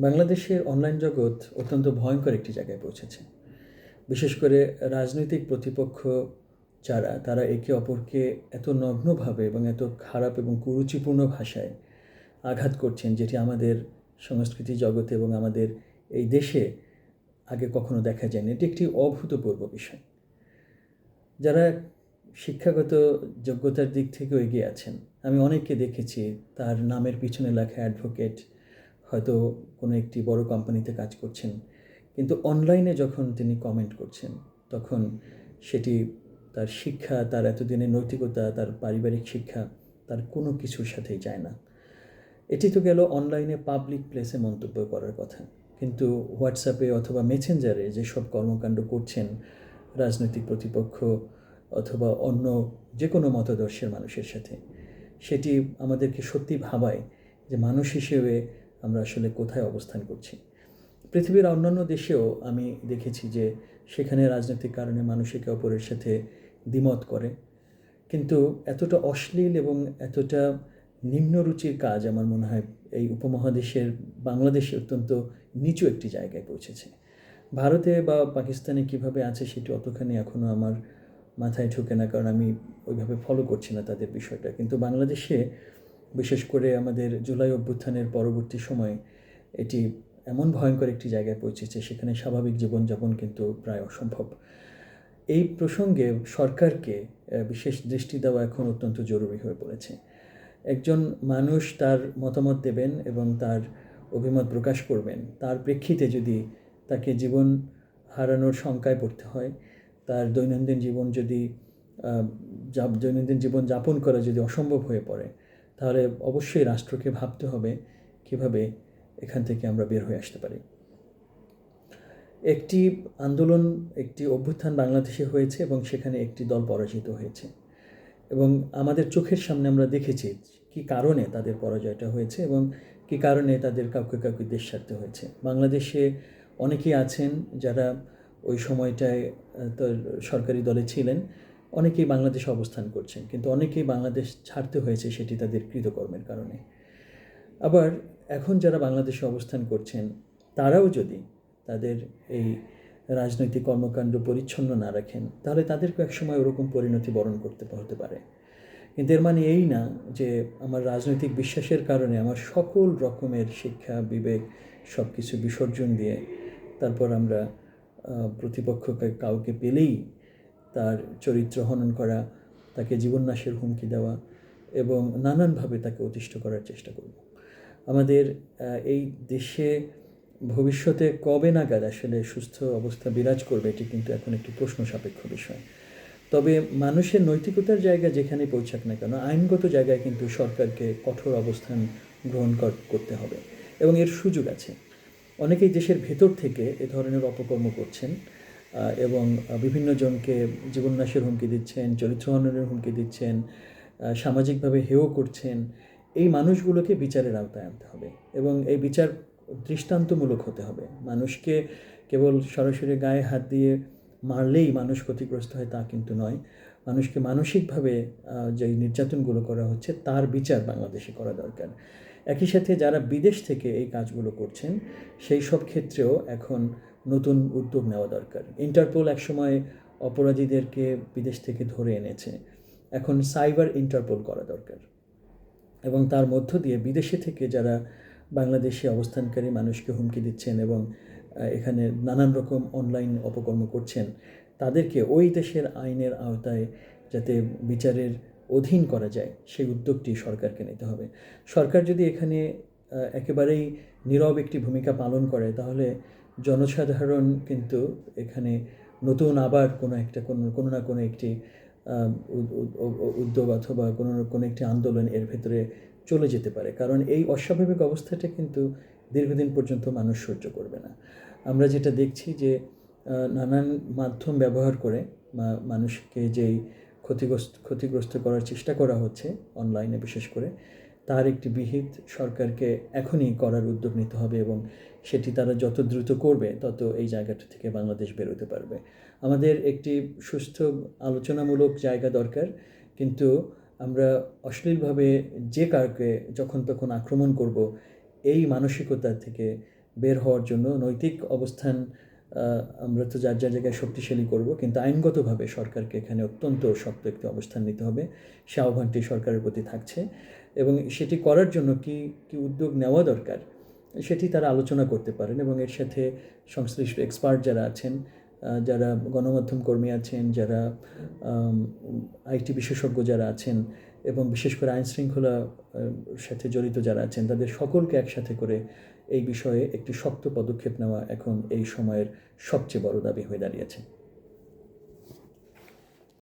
বাংলাদেশের অনলাইন জগৎ অত্যন্ত ভয়ঙ্কর একটি জায়গায় পৌঁছেছে। বিশেষ করে রাজনৈতিক প্রতিপক্ষ যারা, তারা একে অপরকে এত নগ্নভাবে এবং এত খারাপ এবং কুরুচিপূর্ণ ভাষায় আঘাত করছেন, যেটি আমাদের সংস্কৃতি জগতে এবং আমাদের এই দেশে আগে কখনো দেখা যায়নি। এটি একটি অভূতপূর্ব বিষয়। যারা শিক্ষাগত যোগ্যতার দিক থেকেও এগিয়ে আছেন, আমি অনেককে দেখেছি তার নামের পিছনে লেখা অ্যাডভোকেট, হয়তো কোনো একটি বড় কোম্পানিতে কাজ করছেন, কিন্তু অনলাইনে যখন তিনি কমেন্ট করছেন তখন সেটি তার শিক্ষা, তার এতদিনের নৈতিকতা, তার পারিবারিক শিক্ষা, তার কোনো কিছুর সাথেই যায় না। এটি তো গেল অনলাইনে পাবলিক প্লেসে মন্তব্য করার কথা, কিন্তু হোয়াটসঅ্যাপে অথবা মেসেঞ্জারে যেসব কর্মকাণ্ড করছেন রাজনৈতিক প্রতিপক্ষ অথবা অন্য যে কোনো মতাদর্শের মানুষের সাথে, সেটি আমাদেরকে সত্যি ভাবায় যে মানুষ হিসেবে আমরা আসলে কোথায় অবস্থান করছি। পৃথিবীর অন্যান্য দেশেও আমি দেখেছি যে সেখানে রাজনৈতিক কারণে মানুষ একে অপরের সাথে দ্বিমত করে, কিন্তু এতটা অশ্লীল এবং এতটা নিম্নরুচির কাজ আমার মনে হয় এই উপমহাদেশের বাংলাদেশে অত্যন্ত নিচু একটি জায়গায় পৌঁছেছে। ভারতে বা পাকিস্তানে কিভাবে আছে সেটি অতখানি এখনও আমার মাথায় ঢোকে না, কারণ আমি ওইভাবে ফলো করছি না তাদের বিষয়টা। কিন্তু বাংলাদেশে বিশেষ করে আমাদের জুলাই অভ্যুত্থানের পরবর্তী সময়ে এটি এমন ভয়ঙ্কর একটি জায়গায় পৌঁছেছে, সেখানে স্বাভাবিক জীবনযাপন কিন্তু প্রায় অসম্ভব। এই প্রসঙ্গে সরকারকে বিশেষ দৃষ্টি দেওয়া এখন অত্যন্ত জরুরি হয়ে পড়েছে। একজন মানুষ তার মতামত দেবেন এবং তার অভিমত প্রকাশ করবেন, তার প্রেক্ষিতে যদি তাকে জীবন হারানোর শঙ্কায় পড়তে হয়, তার দৈনন্দিন জীবন যাপন করা যদি অসম্ভব হয়ে পড়ে, তাহলে অবশ্যই রাষ্ট্রকে ভাবতে হবে কীভাবে এখান থেকে আমরা বের হয়ে আসতে পারি। একটি আন্দোলন, একটি অভ্যুত্থান বাংলাদেশে হয়েছে এবং সেখানে একটি দল পরাজিত হয়েছে, এবং আমাদের চোখের সামনে আমরা দেখেছি কী কারণে তাদের পরাজয়টা হয়েছে এবং কী কারণে তাদের কাউকে কাউকে দেশ ছাড়তে হয়েছে। বাংলাদেশে অনেকেই আছেন যারা ওই সময়টায় সরকারি দলে ছিলেন, অনেকেই বাংলাদেশে অবস্থান করছেন, কিন্তু অনেকেই বাংলাদেশ ছাড়তে হয়েছে সেটি তাদের কৃতকর্মের কারণে। আবার এখন যারা বাংলাদেশে অবস্থান করছেন, তারাও যদি তাদের এই রাজনৈতিক কর্মকাণ্ড পরিচ্ছন্ন না রাখেন, তাহলে তাদেরকে একসময় ওরকম পরিণতি বরণ করতে হতে পারে। কিন্তু এর মানে এই না যে আমার রাজনৈতিক বিশ্বাসের কারণে আমার সকল রকমের শিক্ষা, বিবেক সব কিছু বিসর্জন দিয়ে তারপর আমরা প্রতিপক্ষকে কাউকে পেলেই তার চরিত্র হনন করা, তাকে জীবননাশের হুমকি দেওয়া এবং নানানভাবে তাকে অতিষ্ঠ করার চেষ্টা করব। আমাদের এই দেশে ভবিষ্যতে কবে নাগাদ আসলে সুস্থ অবস্থা বিরাজ করবে, এটি কিন্তু এখন একটি প্রশ্ন সাপেক্ষ বিষয়। তবে মানুষের নৈতিকতার জায়গা যেখানে পৌঁছাক না কেন, আইনগত জায়গায় কিন্তু সরকারকে কঠোর অবস্থান গ্রহণ করতে হবে এবং এর সুযোগ আছে। অনেকেই দেশের ভেতর থেকে এ ধরনের অপকর্ম করছেন এবং বিভিন্ন জনকে জীবননাশের হুমকি দিচ্ছেন, চরিত্রহননের হুমকি দিচ্ছেন, সামাজিকভাবে হেয় করছেন। এই মানুষগুলোকে বিচারের আওতায় আনতে হবে এবং এই বিচার দৃষ্টান্তমূলক হতে হবে। মানুষকে কেবল সরাসরি গায়ে হাত দিয়ে মারলেই মানুষ ক্ষতিগ্রস্ত হয় তা কিন্তু নয়। মানুষকে মানসিকভাবে যে নির্যাতনগুলো করা হচ্ছে তার বিচার বাংলাদেশে করা দরকার। একই সাথে যারা বিদেশ থেকে এই কাজগুলো করছেন, সেই সব ক্ষেত্রেও এখন নতুন উদ্যোগ নেওয়া দরকার। ইন্টারপোল একসময় অপরাধীদেরকে বিদেশ থেকে ধরে এনেছে, এখন সাইবার ইন্টারপোল করা দরকার এবং তার মধ্য দিয়ে বিদেশে থেকে যারা বাংলাদেশে অবস্থানকারী মানুষকে হুমকি দিচ্ছেন এবং এখানে নানান রকম অনলাইন অপকর্ম করছেন, তাদেরকে ওই দেশের আইনের আওতায় যাতে বিচারের অধীন করা যায় সেই উদ্যোগটি সরকারকে নিতে হবে। সরকার যদি এখানে একেবারেই নীরব একটি ভূমিকা পালন করে, তাহলে জনসাধারণ কিন্তু এখানে নতুন আবার কোনো না কোনো একটি উদ্যোগ অথবা কোনো একটি আন্দোলন এর ভেতরে চলে যেতে পারে, কারণ এই অস্বাভাবিক অবস্থাটা কিন্তু দীর্ঘদিন পর্যন্ত মানুষ সহ্য করবে না। আমরা যেটা দেখছি যে নানান মাধ্যম ব্যবহার করে মানুষকে যেই ক্ষতিগ্রস্ত করার চেষ্টা করা হচ্ছে অনলাইনে বিশেষ করে, তার একটি বিহিত সরকারকে এখনই করার উদ্যোগ নিতে হবে এবং সেটি তারা যত দ্রুত করবে তত এই জায়গাটা থেকে বাংলাদেশ বেরোতে পারবে। আমাদের একটি সুস্থ আলোচনামূলক জায়গা দরকার, কিন্তু আমরা অশ্লীলভাবে যে কাউকে যখন তখন আক্রমণ করব, এই মানসিকতা থেকে বের হওয়ার জন্য নৈতিক অবস্থান আমরা তো যার যার জায়গায় শক্তিশালী করব, কিন্তু আইনগতভাবে সরকারকে এখানে অত্যন্ত শক্ত একটি অবস্থান নিতে হবে। সে আহ্বানটি সরকারের প্রতি থাকছে এবং সেটি করার জন্য কি কি উদ্যোগ নেওয়া দরকার সেটি তারা আলোচনা করতে পারেন এবং এর সাথে সংশ্লিষ্ট এক্সপার্ট যারা আছেন, যারা গণমাধ্যম কর্মী আছেন, যারা আইটি বিশেষজ্ঞ যারা আছেন এবং বিশেষ করে আইন শৃঙ্খলা সাথে জড়িত যারা আছেন, তাদের সকলকে একসাথে করে এই বিষয়ে একটি শক্ত পদক্ষেপ নেওয়া এখন এই সময়ের সবচেয়ে বড় দাবি হয়ে দাঁড়িয়েছে।